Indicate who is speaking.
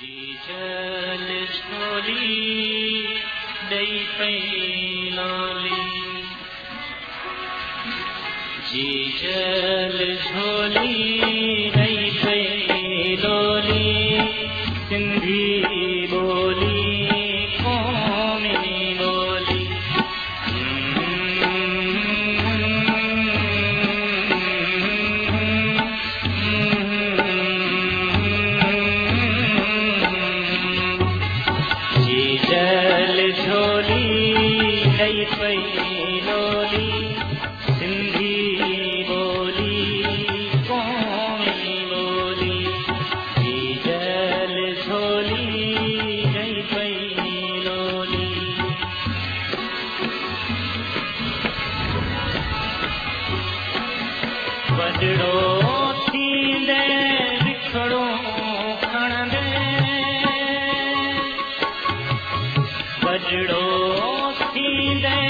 Speaker 1: चल झोली दई पई लोली जी चल झोली दई पई लोली सिंधी बोली कौमी बोली चल झोली दई पई लोली सिंधी बोली कौमी बोली चल झोली दई पई लोली वॾड़ो थींदे विछड़ो खणंदे वॾड़ो थींदे